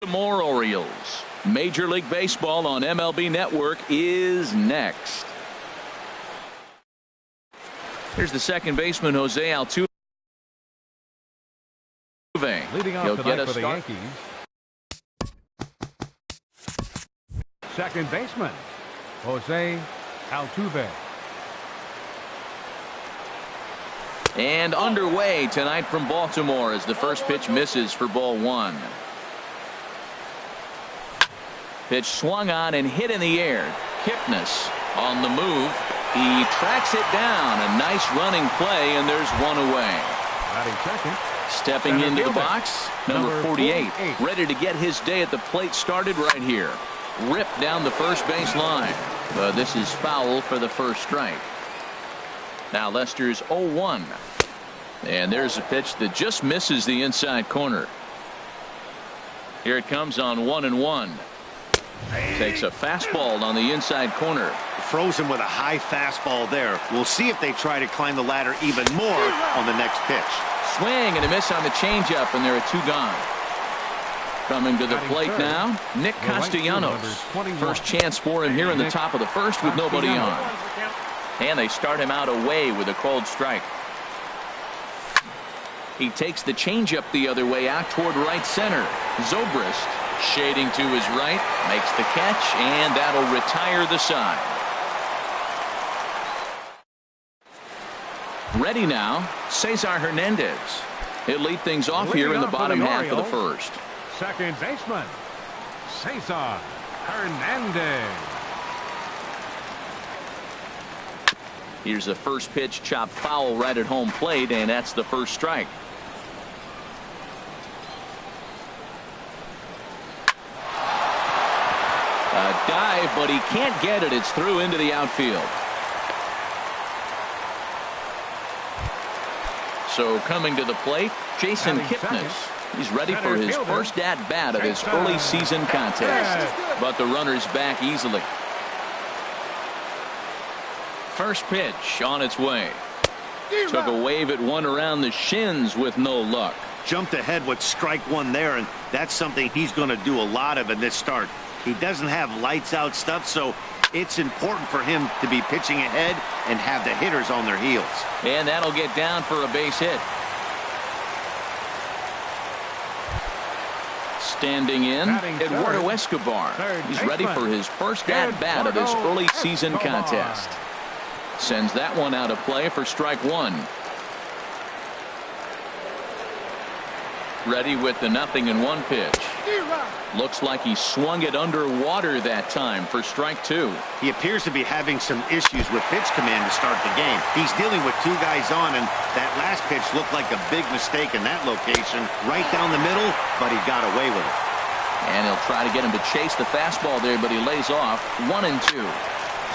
Baltimore Orioles. Major League Baseball on MLB Network is next. Here's the second baseman, Jose Altuve. Leading off tonight for the Yankees, second baseman, Jose Altuve. And underway tonight from Baltimore as the first pitch misses for ball one. Pitch swung on and hit in the air. Kipnis on the move. He tracks it down. A nice running play, and there's one away. Batting second. Stepping into the box, number 48. Ready to get his day at the plate started right here. Ripped down the first base line. But this is foul for the first strike. Now Lester's 0-1. And there's a pitch that just misses the inside corner. Here it comes on 1-1. Takes a fastball on the inside corner. Frozen with a high fastball there. We'll see if they try to climb the ladder even more on the next pitch. Swing and a miss on the changeup, and there are two gone. Coming to the plate now, Nick Castellanos. First chance for him here in the top of the first with nobody on. And they start him out away with a cold strike. He takes the changeup the other way out toward right center. Zobrist shading to his right, makes the catch, and that'll retire the side. Ready now, Cesar Hernandez. He'll lead things off here in the bottom half of the first. Second baseman, Cesar Hernandez. Here's a first pitch chopped foul right at home plate, and that's the first strike. A dive, but he can't get it. It's through into the outfield. So coming to the plate, Jason Kipnis. He's ready for his first at-bat of this early season contest. But the runner's back easily. First pitch on its way. Took a wave at one around the shins with no luck. Jumped ahead with strike one there, and that's something he's going to do a lot of in this start. He doesn't have lights out stuff, so it's important for him to be pitching ahead and have the hitters on their heels. And that'll get down for a base hit. Standing in, Eduardo Escobar. He's ready for his first at-bat of this early season contest. Sends that one out of play for strike one. Ready with the 0-1 pitch. Looks like he swung it underwater that time for strike two. He appears to be having some issues with pitch command to start the game. He's dealing with two guys on, and that last pitch looked like a big mistake in that location. Right down the middle, but he got away with it. And he'll try to get him to chase the fastball there, but he lays off 1-2.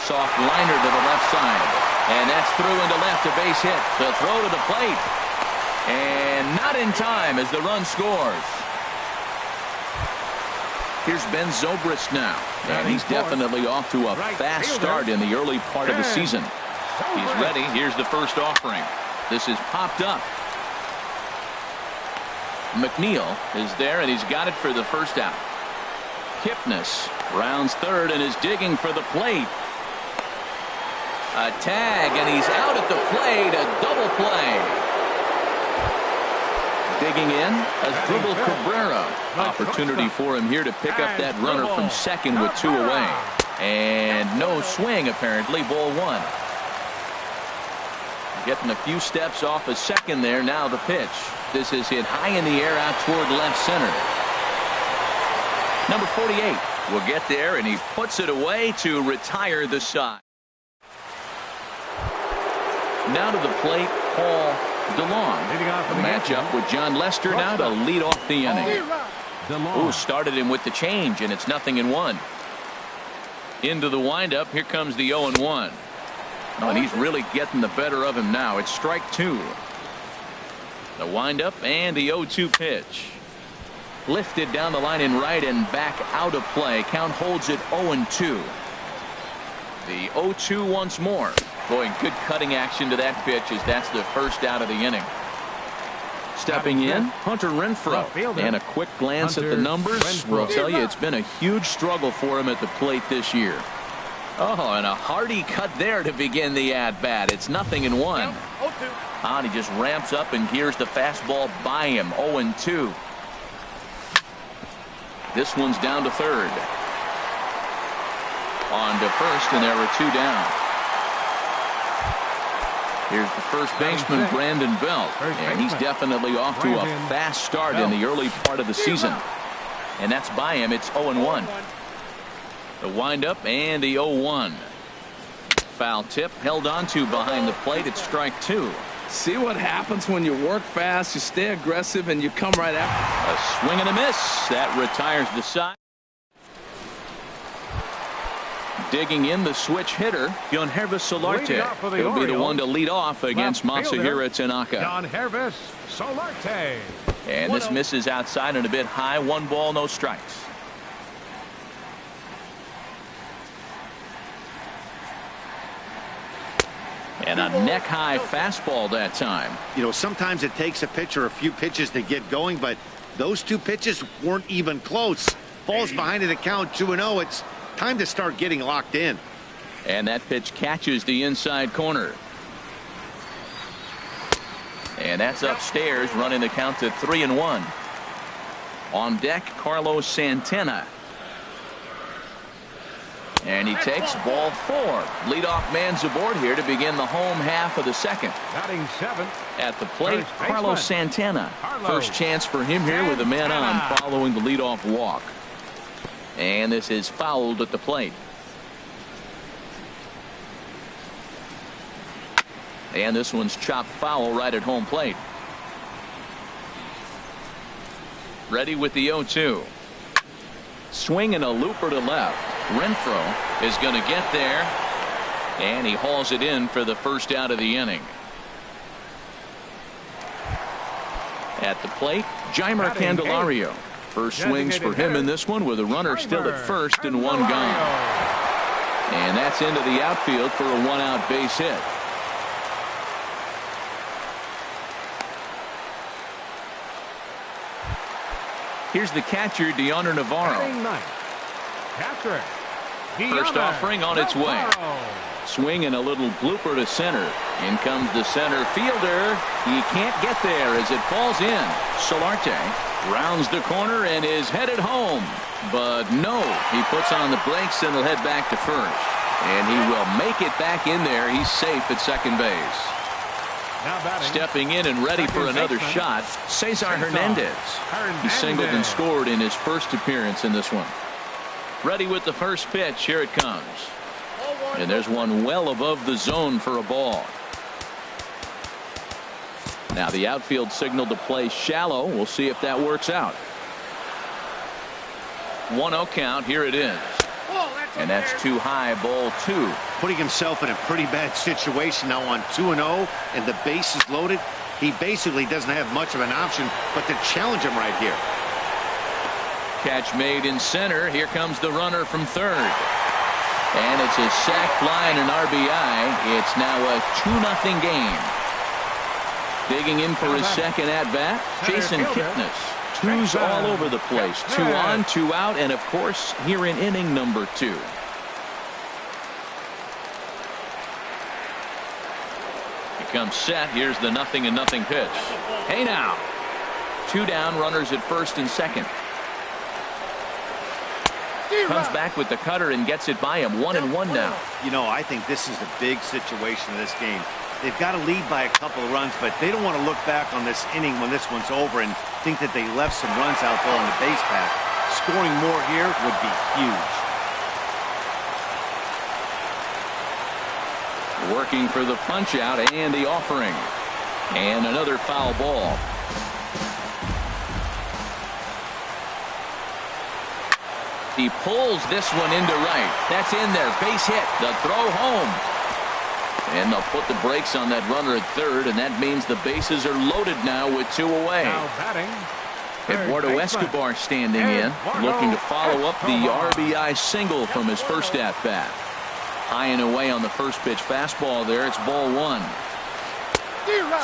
Soft liner to the left side. And that's through into left, a base hit. The throw to the plate. And not in time as the run scores. Here's Ben Zobrist now. And he's definitely off to a fast start in the early part of the season. He's ready. Here's the first offering. This is popped up. McNeil is there, and he's got it for the first out. Kipnis rounds third and is digging for the plate. A tag, and he's out at the plate. A double play. Digging in, Asdrubal Cabrera. Opportunity for him here to pick up that runner from second with two away. And no swing, apparently. Ball one. Getting a few steps off a second there. Now the pitch. This is hit high in the air out toward left center. Number 48 will get there, and he puts it away to retire the side. Now to the plate, Paul DeLong. A matchup with John Lester now to lead off the inning. Ooh, started him with the change, and it's 0-1. Into the windup, here comes the 0-1. Oh, and he's really getting the better of him now. It's strike two. The windup and the 0-2 pitch. Lifted down the line in right and back out of play. Count holds it 0-2. The 0-2 once more. Boy, good cutting action to that pitch as that's the first out of the inning. Stepping in, Hunter Renfroe. And a quick glance at the numbers will tell you it's been a huge struggle for him at the plate this year. Oh, and a hearty cut there to begin the at-bat. It's 0-1. And he just ramps up and gears the fastball by him. 0-2. This one's down to third. On to first, and there were 2 down. Here's the first baseman, Brandon Belt, and he's definitely off to a fast start in the early part of the season. And that's by him. It's 0-1. The windup and the 0-1. Foul tip held on to behind the plate. It's strike 2. See what happens when you work fast, you stay aggressive, and you come right after. A swing and a miss. That retires the side. Digging in, the switch hitter, Yonervis Solarte. He'll be the one to lead off against Masahiro Tanaka. Yonervis Solarte. And this misses outside and a bit high. 1 ball, no strikes. And a neck-high fastball that time. You know, sometimes it takes a pitcher a few pitches to get going, but those 2 pitches weren't even close. Falls behind in the count 2-0. It's time to start getting locked in. And that pitch catches the inside corner. And that's upstairs, running the count to 3-1. On deck, Carlos Santana. And he takes ball 4. Leadoff man's aboard here to begin the home half of the second. Batting 7th. At the plate, Carlos Santana. First chance for him here with a man on following the leadoff walk. And this is fouled at the plate. And this one's chopped foul right at home plate. Ready with the 0-2. Swing and a looper to left. Renfroe is going to get there. And he hauls it in for the first out of the inning. At the plate, Jeimer Candelario. First swings for him in this one with a runner still at first and 1 gone. And that's into the outfield for a 1-out base hit. Here's the catcher, Deoner Navarro. First offering on its way. Swing and a little blooper to center. In comes the center fielder. He can't get there as it falls in. Solarte rounds the corner and is headed home. But no, he puts on the brakes and will head back to first. And he will make it back in there. He's safe at second base. Stepping in and ready for another shot, Cesar Hernandez. He singled and scored in his first appearance in this one. Ready with the first pitch. Here it comes. And there's one well above the zone for a ball. Now the outfield signal to play shallow. We'll see if that works out. 1-0 count. Here it is. And that's too high. Ball 2. Putting himself in a pretty bad situation now on 2-0 and the base is loaded. He basically doesn't have much of an option but to challenge him right here. Catch made in center. Here comes the runner from third. And it's a sac fly and an RBI. It's now a 2-0 game. Digging in for his second at-bat, Jason Kipnis. 2s all over the place. 2 on, 2 out, and of course here in inning number 2. He comes set. Here's the 0-0 pitch. Hey now. 2 down, runners at first and second. Comes back with the cutter and gets it by him. 1-1 now. You know, I think this is a big situation in this game. They've got to lead by a couple of runs, but they don't want to look back on this inning when this one's over and think that they left some runs out there on the base path. Scoring more here would be huge. Working for the punch out and the offering. And another foul ball. He pulls this one into right. That's in there. Base hit. The throw home. And they'll put the brakes on that runner at third, and that means the bases are loaded now with 2 away. Now batting, Eduardo Escobar standing in, looking to follow up the RBI single from his first at-bat. High and away on the first pitch fastball there. It's ball 1.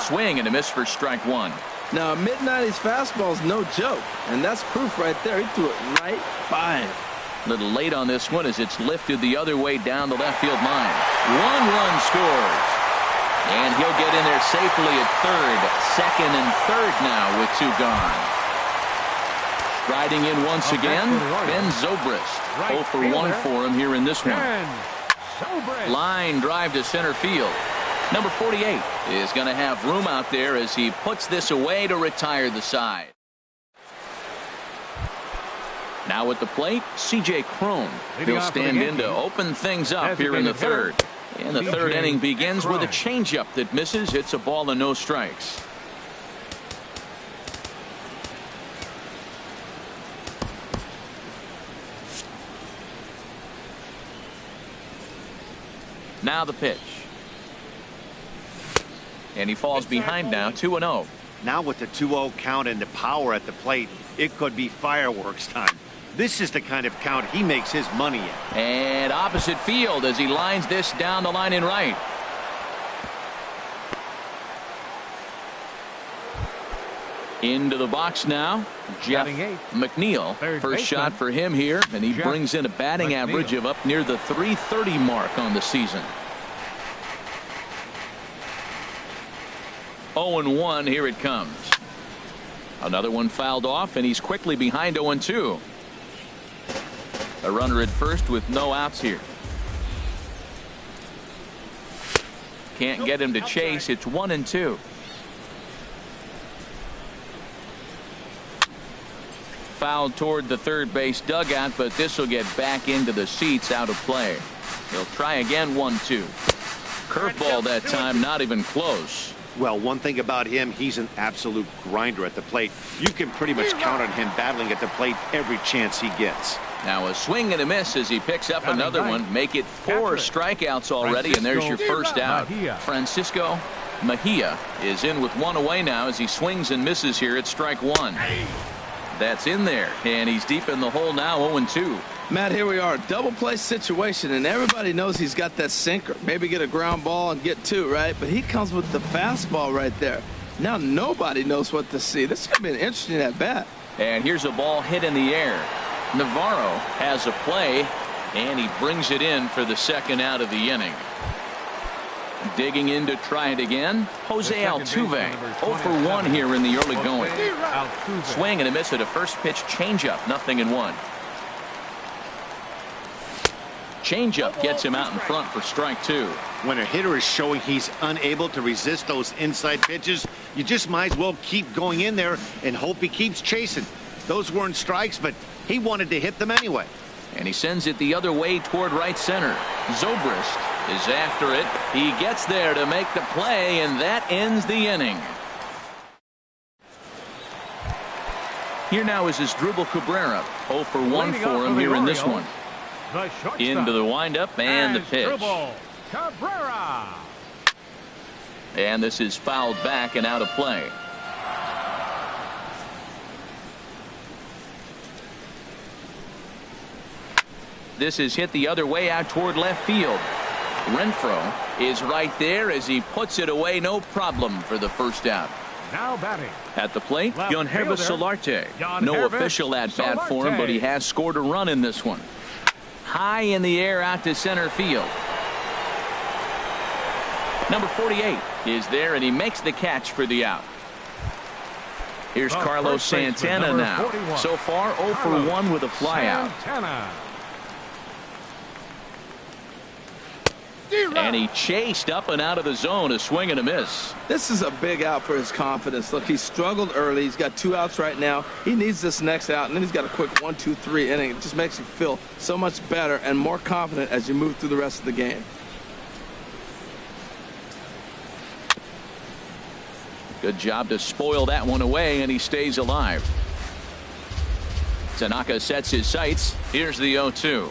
Swing and a miss for strike 1. Now, a mid-90s fastball is no joke, and that's proof right there. He threw it right by him. A little late on this one as it's lifted the other way down the left field line. 1 run scores. And he'll get in there safely at third. Second and third now with 2 gone. Riding in once again, Ben Zobrist. 0 for 1 for him here in this one. Line drive to center field. Number 48 is going to have room out there as he puts this away to retire the side. Now at the plate, C.J. Cron. He'll stand in to open things up here in the third. And the third inning begins with a changeup that misses. It's a ball and no strikes. Now the pitch. And he falls behind now, 2-0. Now with the 2-0 count and the power at the plate, it could be fireworks time. This is the kind of count he makes his money in. And opposite field as he lines this down the line in right. Into the box now, Jeff McNeil. First shot for him here, and he brings in a batting average of up near the .330 mark on the season. 0-1, here it comes. Another one fouled off, and he's quickly behind 0-2. A runner at first with no outs here. Can't get him to chase. It's 1-2. Fouled toward the third base dugout, but this will get back into the seats, out of play. He'll try again. 1-2. Curveball that time, not even close. Well, one thing about him, he's an absolute grinder at the plate. You can pretty much count on him battling at the plate every chance he gets. Now a swing and a miss as he picks up another one. Make it 4 strikeouts already, and there's your first out. Francisco Mejia is in with 1 away now as he swings and misses here at strike 1. That's in there, and he's deep in the hole now. 0-2. Matt, here we are, double play situation, and everybody knows he's got that sinker. Maybe get a ground ball and get 2, right? But he comes with the fastball right there. Now nobody knows what to see. This is going to be an interesting at bat. And here's a ball hit in the air. Navarro has a play, and he brings it in for the second out of the inning. Digging in to try it again, Jose Altuve. 0 for 1 here in the early going. Swing and a miss at a first pitch changeup. 0-1. Changeup gets him out in front for strike 2. When a hitter is showing he's unable to resist those inside pitches, you just might as well keep going in there and hope he keeps chasing. Those weren't strikes, but he wanted to hit them anyway. And he sends it the other way toward right center. Zobrist is after it. He gets there to make the play, and that ends the inning. Here now is Asdrubal Cabrera. 0 for 1 for him here in this one. Into the windup and the pitch. Cabrera. And this is fouled back and out of play. This is hit the other way out toward left field. Renfroe is right there as he puts it away, no problem for the first out. Now batting. At the plate, Yangervis Solarte. Yangervis No official at bat for him, but he has scored a run in this one. High in the air out to center field. Number 48 is there, and he makes the catch for the out. Here's Carlos Santana now. 41. So far 0 for 1 with a flyout. And he chased up and out of the zone, a swing and a miss. This is a big out for his confidence. Look, he struggled early. He's got 2 outs right now. He needs this next out, and then he's got a quick 1-2-3 inning. It just makes you feel so much better and more confident as you move through the rest of the game. Good job to spoil that one away, and he stays alive. Tanaka sets his sights. Here's the 0-2.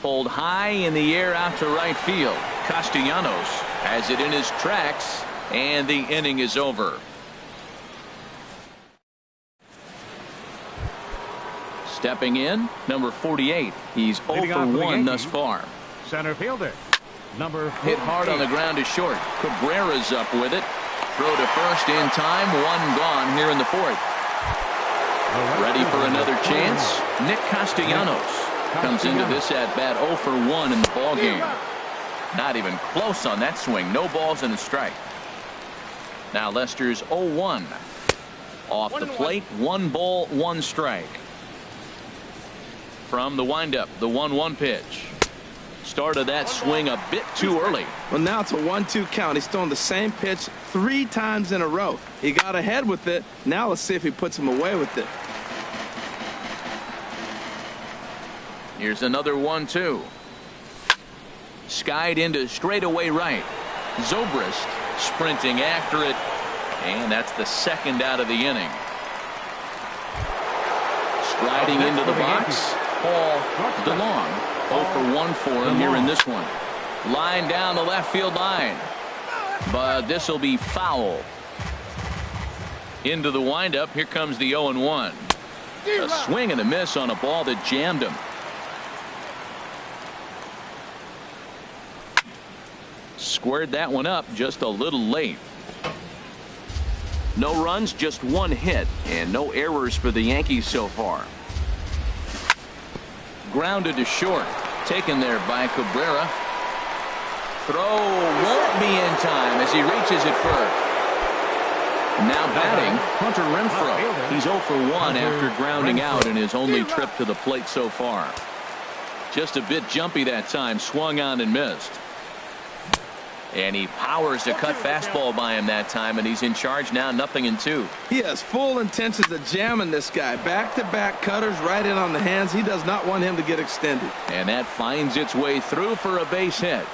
Pulled high in the air out to right field. Castellanos has it in his tracks, and the inning is over. Stepping in, number 48. He's 0 for 1 thus far. Center fielder. Number 48. Hit hard on the ground to short. Cabrera's up with it. throw to first in time. One gone here in the fourth. Ready for another chance. Nick Castellanos comes into this at bat 0 for 1 in the ball game. Not even close on that swing. No balls and a strike. Now Lester's 0-1. Off the plate, 1 ball, 1 strike. From the windup, the 1-1 pitch. Started that swing a bit too early. Well, now it's a 1-2 count. He's thrown the same pitch 3 times in a row. He got ahead with it. Now let's see if he puts him away with it. Here's another 1-2. Skied into straightaway right. Zobrist sprinting after it. And that's the second out of the inning. Striding into the box, Paul DeLong. 0 for 1 for him here in this one. Line down the left field line. But this will be foul. Into the windup. Here comes the 0-1. A swing and a miss on a ball that jammed him. Squared that one up just a little late. No runs, just 1 hit, and no errors for the Yankees so far. Grounded to short. Taken there by Cabrera. Throw won't be in time as he reaches it first. Now batting, Hunter Renfroe. He's 0 for 1 after grounding out in his only trip to the plate so far. Just a bit jumpy that time. Swung on and missed. And he powers a cut fastball by him that time, and he's in charge now, 0-2. He has full intentions of jamming this guy. Back-to-back cutters right in on the hands. He does not want him to get extended. And that finds its way through for a base hit.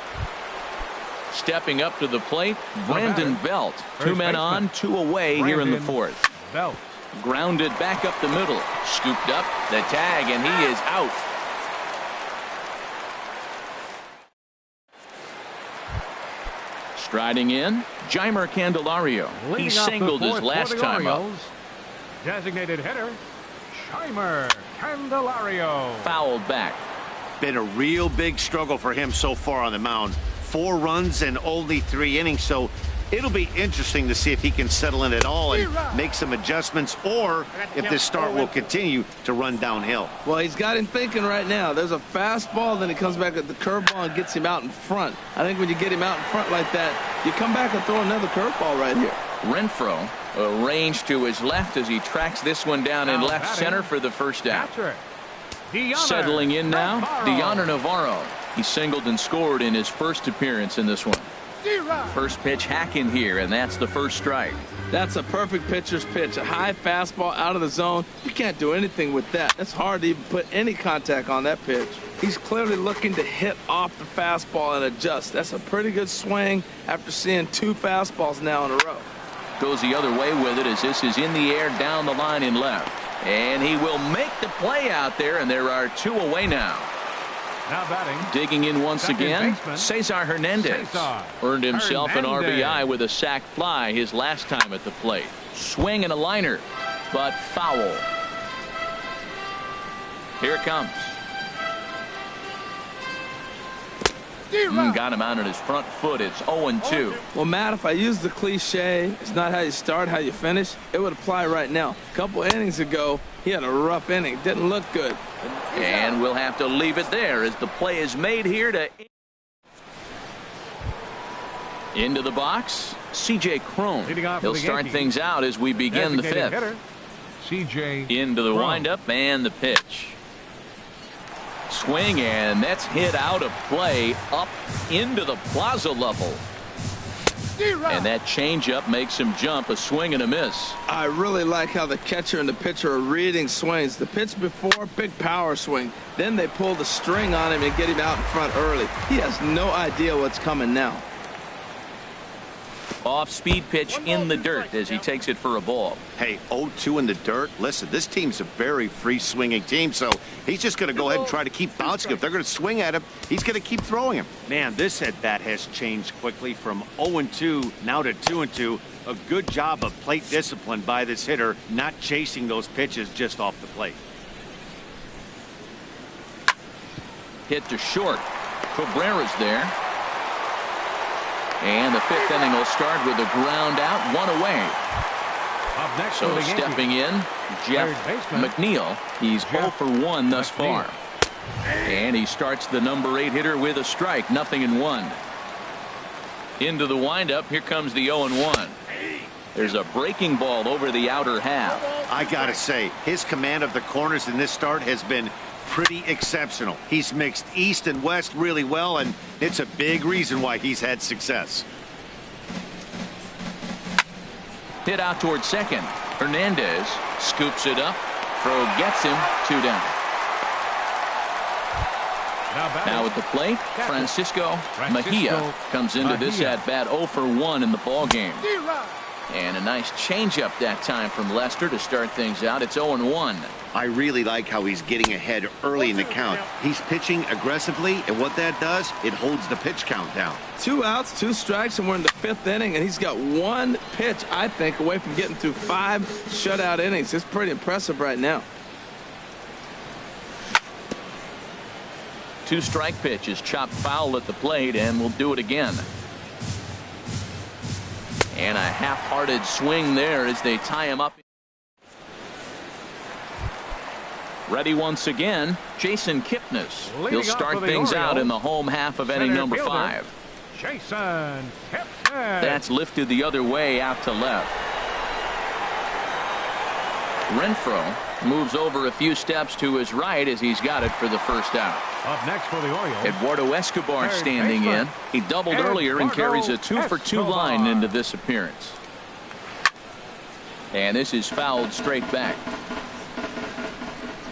Stepping up to the plate, Brandon Belt. 2 men on, 2 away here in the fourth. Belt. Grounded back up the middle. Scooped up the tag, and he is out. Striding in, Jeimer Candelario. He singled his last time up. Designated hitter, Jeimer Candelario. Fouled back. Been a real big struggle for him so far on the mound. 4 runs and only 3 innings, so it'll be interesting to see if he can settle in at all and make some adjustments, or if this start will continue to run downhill. Well, he's got him thinking right now. There's a fastball, then he comes back at the curveball and gets him out in front. I think when you get him out in front like that, you come back and throw another curveball right here. Renfroe arranged to his left as he tracks this one down in left center for the first out. Settling in now, Deoner Navarro. He singled and scored in his first appearance in this one. First pitch hack in here, and that's the first strike. That's a perfect pitcher's pitch. A high fastball out of the zone. You can't do anything with that. It's hard to even put any contact on that pitch. He's clearly looking to hit off the fastball and adjust. That's a pretty good swing after seeing 2 fastballs now in a row. Goes the other way with it as this is in the air down the line in left. And he will make the play out there, and there are 2 away now. Now batting. Digging in once again, Cesar Hernandez. Earned himself an RBI with a sac fly his last time at the plate. Swing and a liner, but foul. Here it comes. Got him out on his front foot. It's 0-2. Well, Matt, if I use the cliche, it's not how you start, how you finish, it would apply right now. A couple innings ago, he had a rough inning. Didn't look good. And we'll have to leave it there as the play is made here to into the box. C.J. Cron. He'll start things out as we begin the fifth. C.J. Into the windup and the pitch. Swing, and that's hit out of play up into the plaza level. And that changeup makes him jump. A swing and a miss. I really like how the catcher and the pitcher are reading swings. The pitch before, big power swing. Then they pull the string on him and get him out in front early. He has no idea what's coming now. Off-speed pitch in the dirt as he takes it for a ball. Hey, 0-2 in the dirt. Listen, this team's a very free-swinging team, so he's just going to go ahead and try to keep bouncing. If they're going to swing at him, he's going to keep throwing him. Man, this at-bat has changed quickly from 0-2 now to 2-2. A good job of plate discipline by this hitter, not chasing those pitches just off the plate. Hit to short. Cabrera's there. And the 5th inning will start with a ground out, 1 away. Up next So for the Yankees, stepping in, Jeff third baseman, McNeil. He's 0 for 1 thus McNeil. far. And he starts the number 8 hitter with a strike, 0-1. Into the windup, here comes the 0-1. There's a breaking ball over the outer half. I gotta say, his command of the corners in this start has been pretty exceptional. He's mixed east and west really well, and it's a big reason why he's had success. Hit out towards second. Hernandez scoops it up. Throw gets him, 2 down. Now at the plate, Francisco Mejia comes into this at bat 0 for 1 in the ball game. And a nice changeup that time from Lester to start things out. It's 0-1. I really like how he's getting ahead early in the count. He's pitching aggressively, and what that does, it holds the pitch count down. 2 outs, 2 strikes, and we're in the 5th inning, and he's got 1 pitch, I think, away from getting through 5 shutout innings. It's pretty impressive right now. 2-strike pitch is chopped foul at the plate, and we'll do it again. And a half-hearted swing there as they tie him up. Ready once again, Jason Kipnis. He'll start things out in the home half of inning number 5. Jason Kipnis. That's lifted the other way out to left. Renfroe moves over a few steps to his right as he's got it for the first out. Up next for the Orioles, Eduardo Escobar standing in. He doubled earlier and carries a 2 for 2 line into this appearance. And this is fouled straight back.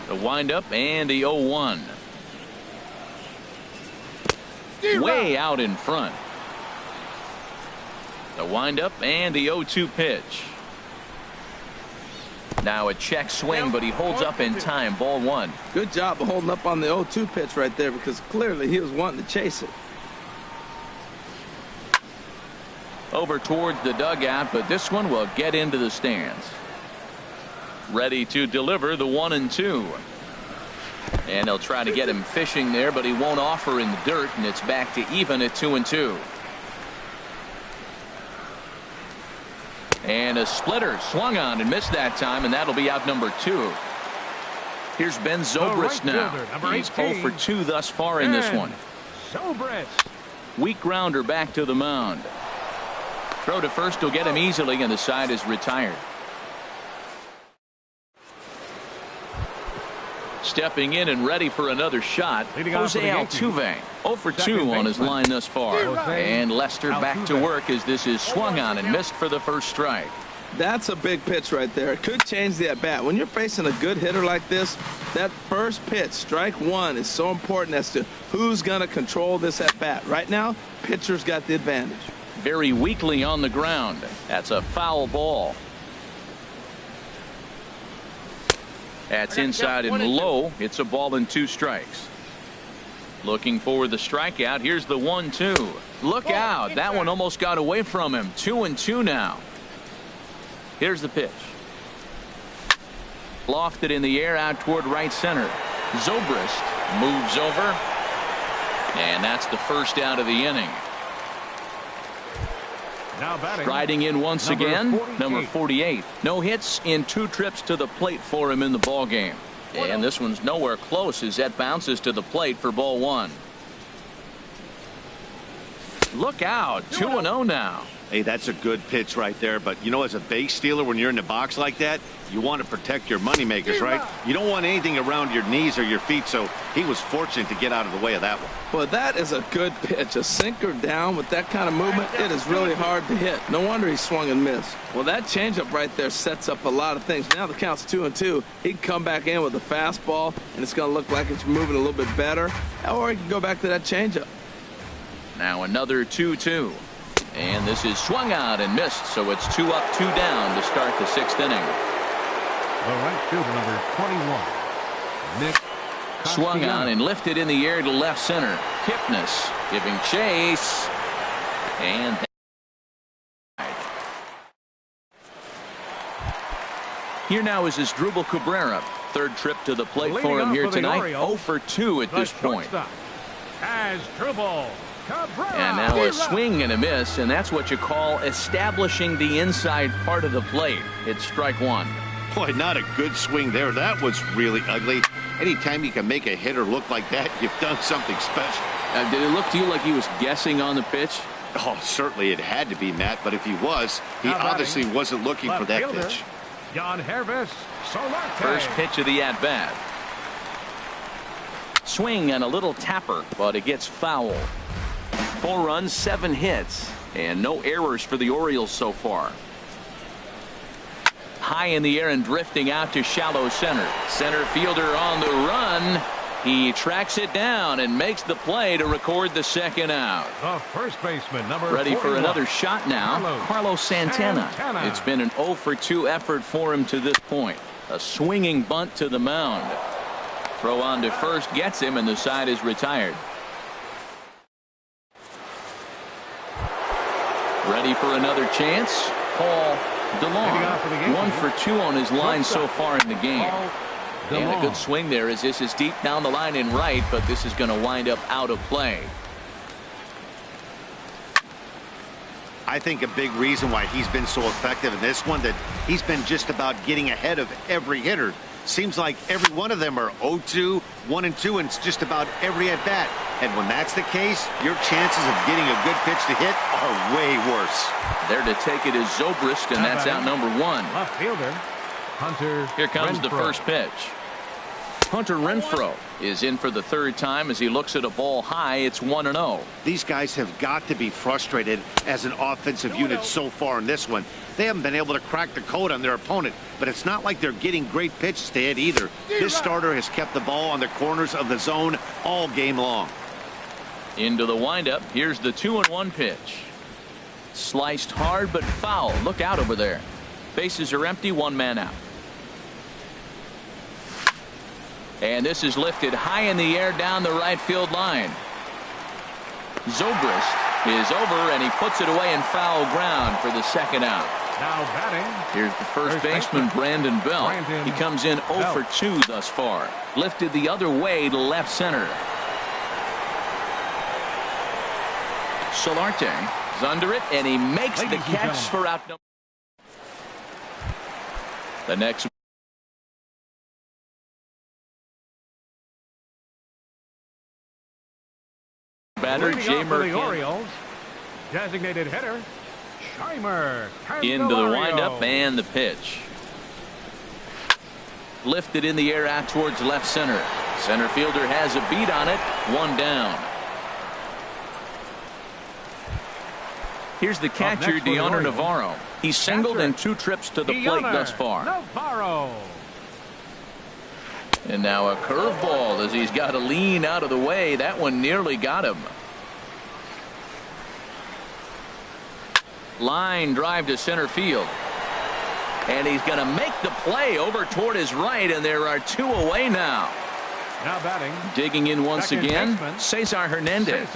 The windup and the 0-1. Way out in front. The windup and the 0-2 pitch. Now a check swing, but he holds up in time. Ball 1. Good job of holding up on the 0-2 pitch right there, because clearly he was wanting to chase it. Over towards the dugout, but this one will get into the stands. Ready to deliver the 1-2. And they'll try to get him fishing there, but he won't offer in the dirt, and it's back to even at 2-2. And a splitter swung on and missed that time, and that'll be out number 2. Here's Ben Zobrist now. He's 0 for 2 thus far in this one. Zobrist. Weak grounder back to the mound. Throw to first will get him easily, and the side is retired. Stepping in and ready for another shot, Jose Altuve. 0 for 2 on his line thus far. And Lester back to work as this is swung on and missed for the first strike. That's a big pitch right there. It could change the at-bat. When you're facing a good hitter like this, that first pitch, strike 1, is so important as to who's going to control this at-bat. Right now, pitcher's got the advantage. Very weakly on the ground. That's a foul ball. That's inside and low. It's a ball and 2 strikes. Looking for the strikeout. Here's the 1-2. Look out. That one almost got away from him. 2-2 now. Here's the pitch. Lofted in the air out toward right center. Zobrist moves over. And that's the first out of the inning. Now batting, Striding in once again, number 48. No hits in 2 trips to the plate for him in the ball game. And this one's nowhere close as that bounces to the plate for ball 1. Look out. 2-0 now. Hey, that's a good pitch right there. But, you know, as a base stealer, when you're in the box like that, you want to protect your moneymakers, right? You don't want anything around your knees or your feet, so he was fortunate to get out of the way of that one. Well, that is a good pitch. A sinker down with that kind of movement, it is really hard to hit. No wonder he swung and missed. Well, that changeup right there sets up a lot of things. Now the count's 2-2. He can come back in with a fastball, and it's going to look like it's moving a little bit better. Or he can go back to that changeup. Now another 2-2. And this is swung out and missed, so it's 2 up, 2 down to start the 6th inning. The right fielder, number 21, Nick Swung on and lifted in the air to left center. Kipnis giving chase. And here now is Asdrubal Cabrera. 3rd trip to the plate for him here tonight. 0 for 2 at this point. Asdrubal And now a swing and a miss, and that's what you call establishing the inside part of the plate. It's strike one. Boy, not a good swing there. That was really ugly. Anytime you can make a hitter look like that, you've done something special. Did it look to you like he was guessing on the pitch? Oh, certainly it had to be, Matt, but if he was, he obviously wasn't looking for that pitch. First pitch of the at-bat. Swing and a little tapper, but it gets foul. 4 runs, 7 hits, and no errors for the Orioles so far. High in the air and drifting out to shallow center. Center fielder on the run. He tracks it down and makes the play to record the second out. The first baseman, number Ready 41. for another shot now, Carlos Santana. It's been an 0 for 2 effort for him to this point. A swinging bunt to the mound. Throw on to first gets him, and the side is retired. Ready for another chance, Paul DeLong. 1 for 2 on his line so far in the game. And a good swing there as this is deep down the line in right, but this is going to wind up out of play. I think a big reason why he's been so effective in this one, that he's been just about getting ahead of every hitter. Seems like every one of them are 0-2, 1-2, and it's just about every at bat. And when that's the case, your chances of getting a good pitch to hit are way worse. There to take it is Zobrist, and that's out number 1. Left fielder, Hunter. Here comes Renfroe. the first pitch. Hunter Renfroe is in for the 3rd time as he looks at a ball high. It's 1-0. These guys have got to be frustrated as an offensive unit so far in this one. They haven't been able to crack the code on their opponent, but it's not like they're getting great pitches to hit either. This starter has kept the ball on the corners of the zone all game long. Into the windup. Here's the 2-1 pitch. Sliced hard but foul. Look out over there. Bases are empty, 1 man out. And this is lifted high in the air down the right field line. Zobrist is over, and he puts it away in foul ground for the second out. Now batting. Here's the first baseman, Brandon Belt. He comes in 0 for 2 thus far. Lifted the other way to left center. Solarte is under it, and he makes the catch for out number. The next batter, Jay the Orioles. Designated hitter, Shimer. Into the windup and the pitch. Lifted in the air out towards left center. Center fielder has a beat on it. 1 down. Here's the catcher, Deoner Navarro. He's singled in 2 trips to the plate thus far. Navarro. And now a curveball as he's got to lean out of the way. That one nearly got him. Line drive to center field. And he's going to make the play over toward his right, and there are 2 away now. Now batting. Digging in once again, Cesar Hernandez.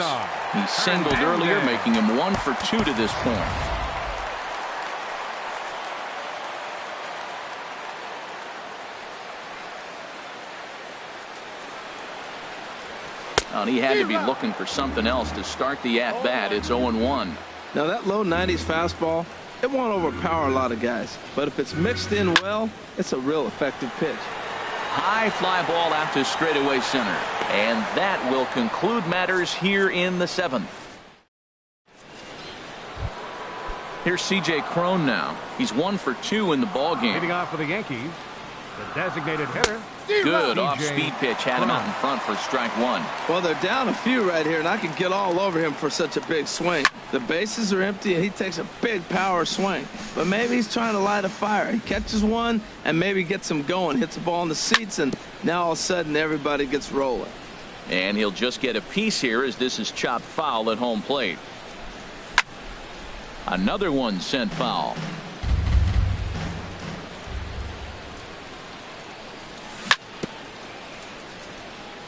He singled earlier, making him 1 for 2 to this point. Well, he had to be looking for something else to start the at-bat. It's 0-1. Now that low 90s fastball, it won't overpower a lot of guys. But if it's mixed in well, it's a real effective pitch. High fly ball out to straightaway center. And that will conclude matters here in the 7th. Here's C.J. Cron now. He's 1 for 2 in the ball game. Leading off for the Yankees, the designated hitter. Good off-speed pitch. Had him out in front for strike 1. Well, they're down a few right here, and I can get all over him for such a big swing. The bases are empty, and he takes a big power swing. But maybe he's trying to light a fire. He catches one and maybe gets him going, hits the ball in the seats, and now all of a sudden everybody gets rolling. And he'll just get a piece here as this is chopped foul at home plate. Another one sent foul.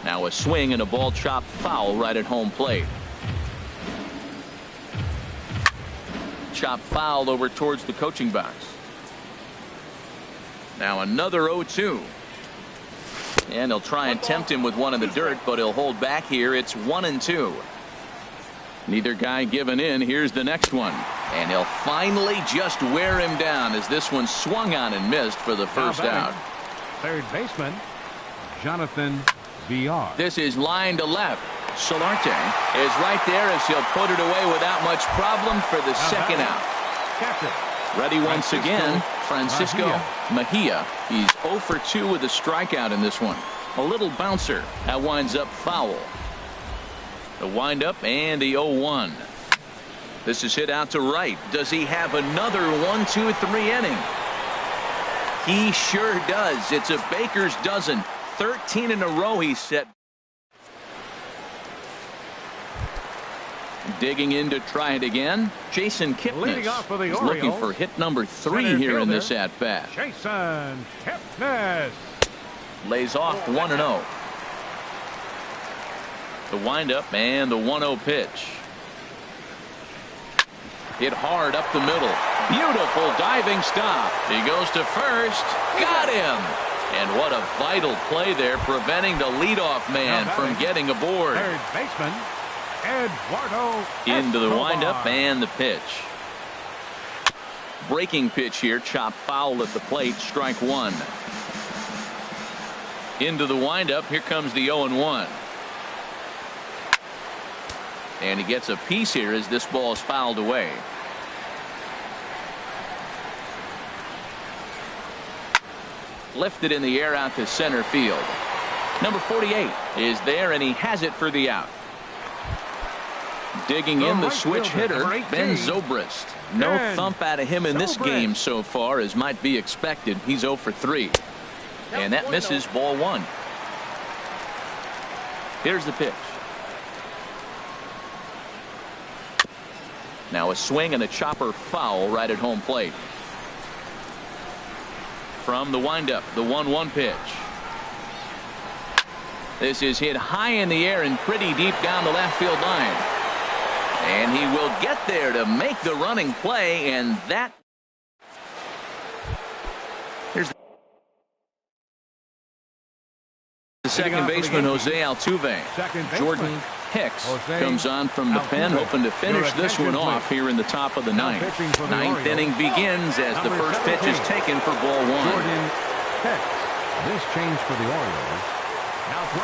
Now a swing and a ball chopped foul right at home plate. Chopped foul over towards the coaching box. Now another 0-2. And he'll try and tempt him with one in the dirt, but he'll hold back here. It's 1-2. Neither guy giving in. Here's the next one. And he'll finally just wear him down as this one swung on and missed for the first out. Third baseman, Jonathan VR. This is line to left. Solarte is right there as he'll put it away without much problem for the second out. Catcher. Ready once again, Francisco Mejia. He's 0 for 2 with a strikeout in this one. A little bouncer. That winds up foul. The windup and the 0-1. This is hit out to right. Does he have another 1-2-3 inning? He sure does. It's a baker's dozen. 13 in a row he's set. Digging in to try it again. Jason Kipnis is looking for hit number 3 here in this at-bat. Jason Kipnis lays off 1-0. The windup and the 1-0 pitch. Hit hard up the middle. Beautiful diving stop. He goes to first. Got him. And what a vital play there, preventing the leadoff man from getting aboard. Third baseman, Eduardo Into the Escobar. windup and the pitch. Breaking pitch here, chopped foul at the plate, strike 1. Into the windup, here comes the 0-1. And he gets a piece here as this ball is fouled away. Lifted in the air out to center field. Number 48 is there, and he has it for the out. Digging in the switch hitter, Ben Zobrist. No thump out of him in this game so far, as might be expected. He's 0 for 3. And that misses, ball 1. Here's the pitch. Now a swing and a chopper foul right at home plate. From the windup, the 1-1 pitch. This is hit high in the air and pretty deep down the left field line. And he will get there to make the running play, and that. Here's the second baseman, Jose Altuve. Jordan Hicks comes on from the pen, hoping to finish this one off here in the top of the ninth. Ninth inning begins as the first pitch is taken for ball 1. Jordan Hicks. This change for the Orioles.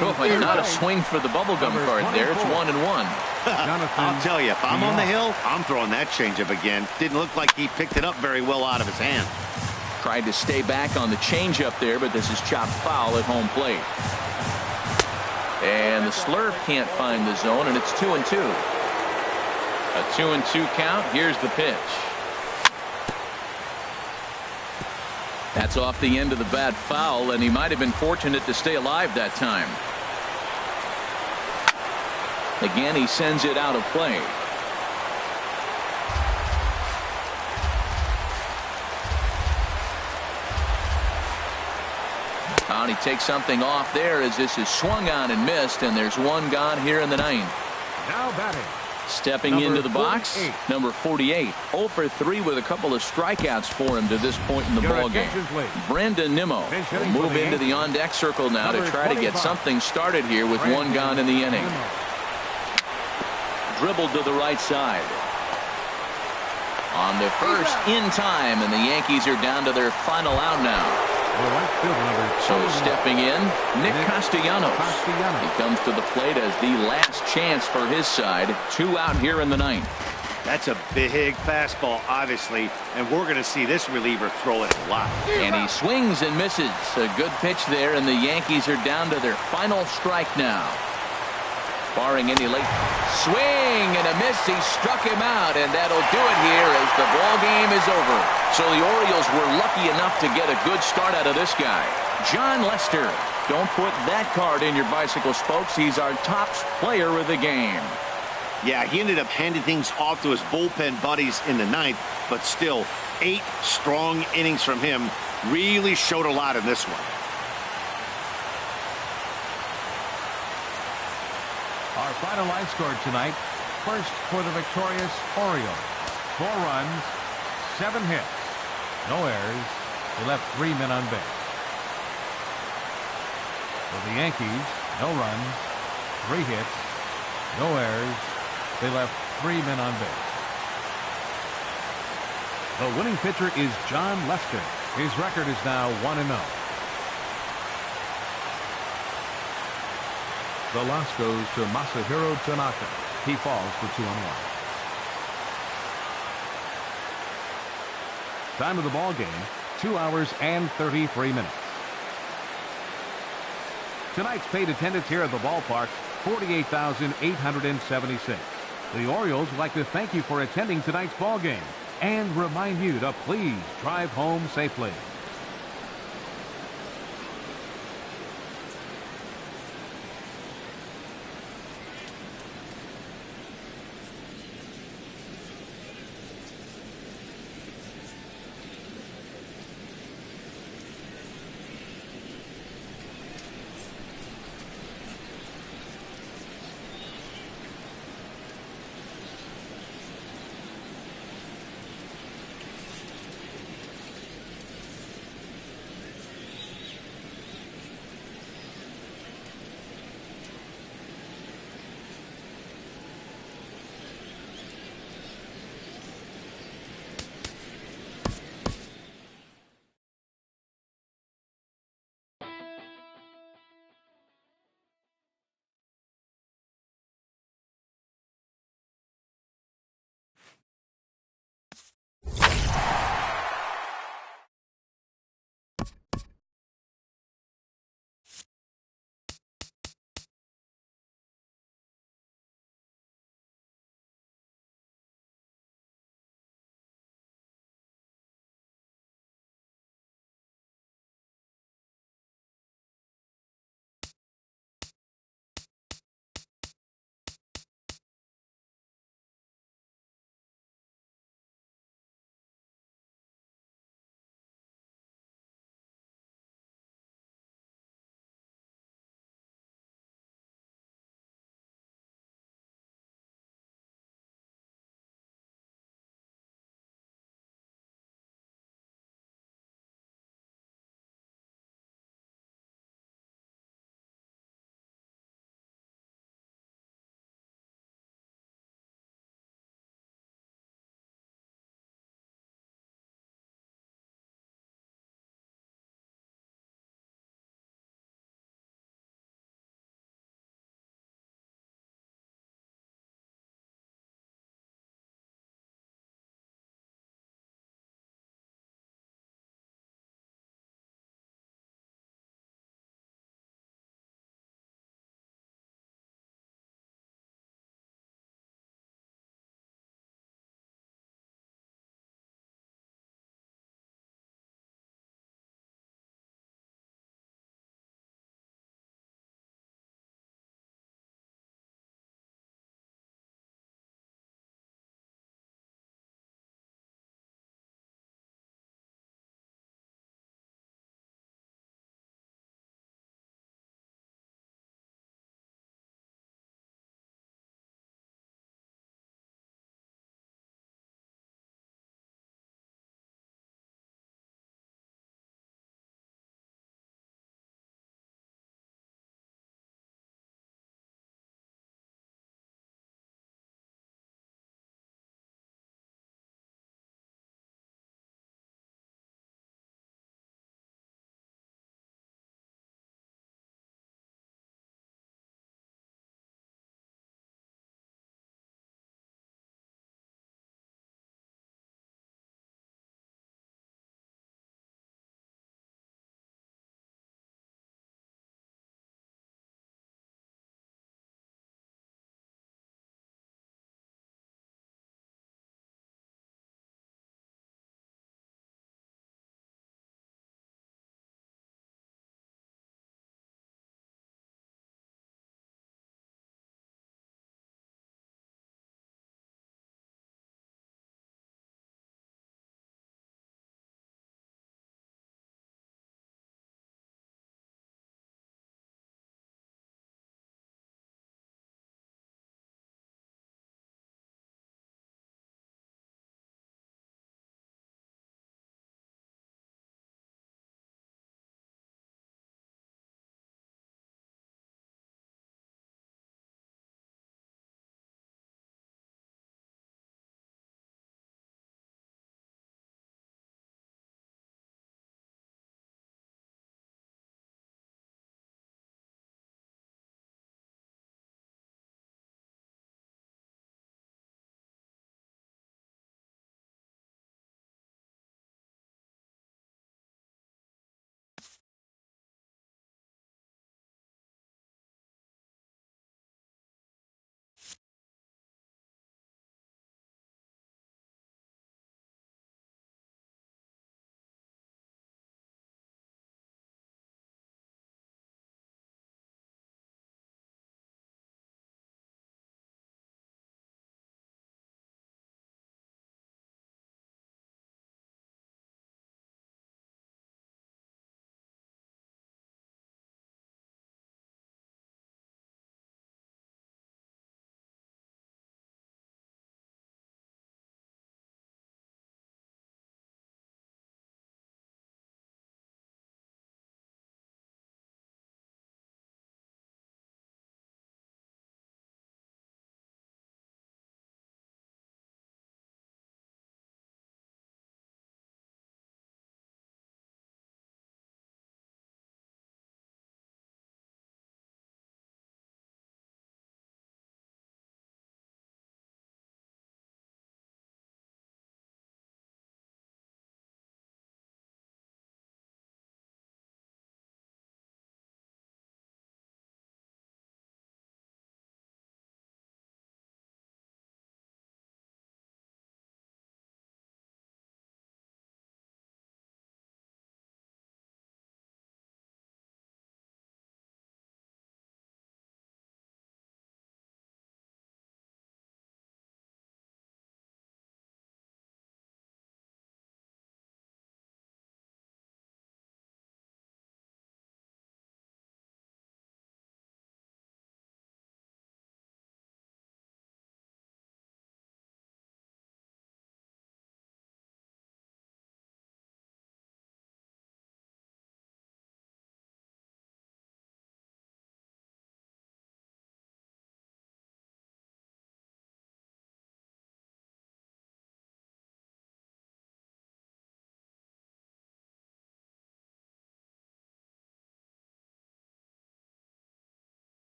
Oh, and not a swing for the bubblegum card there. It's 1-1. I'll tell you, if I'm on the hill, I'm throwing that changeup again. Didn't look like he picked it up very well out of his hand. Tried to stay back on the changeup there, but this is chopped foul at home plate. And the slurve can't find the zone, and it's 2-2. A 2-2 count. Here's the pitch. That's off the end of the bat foul, and he might have been fortunate to stay alive that time. Again, he sends it out of play. And he takes something off there as this is swung on and missed, and there's one gone here in the ninth. Now batting. Stepping into the box, number 48. 0 for 3 with a couple of strikeouts for him to this point in the ballgame. Brendan Nimmo will move into the on-deck circle now to try to get something started here with one gone in the inning. Dribbled to the right side. On the first in time, and the Yankees are down to their final out now. So stepping in, Nick Castellanos. He comes to the plate as the last chance for his side. 2 out here in the ninth. That's a big fastball, obviously, and we're going to see this reliever throw it a lot. And he swings and misses. A good pitch there, and the Yankees are down to their final strike now. Barring any late swing and a miss, he struck him out, and that'll do it here as the ball game is over. So the Orioles were lucky enough to get a good start out of this guy. John Lester. Don't put that card in your bicycle spokes. He's our top player of the game. Yeah, he ended up handing things off to his bullpen buddies in the ninth, but still 8 strong innings from him. Really showed a lot in this one. Our final line score tonight. First for the victorious Orioles. 4 runs, 7 hits, no errors. They left 3 men on base. For the Yankees, no runs, 3 hits, no errors, They left 3 men on base. The winning pitcher is John Lester. His record is now 1-0. The loss goes to Masahiro Tanaka. He falls for 2-1. Time of the ball game, 2 hours and 33 minutes. Tonight's paid attendance here at the ballpark, 48,876. The Orioles would like to thank you for attending tonight's ball game and remind you to please drive home safely.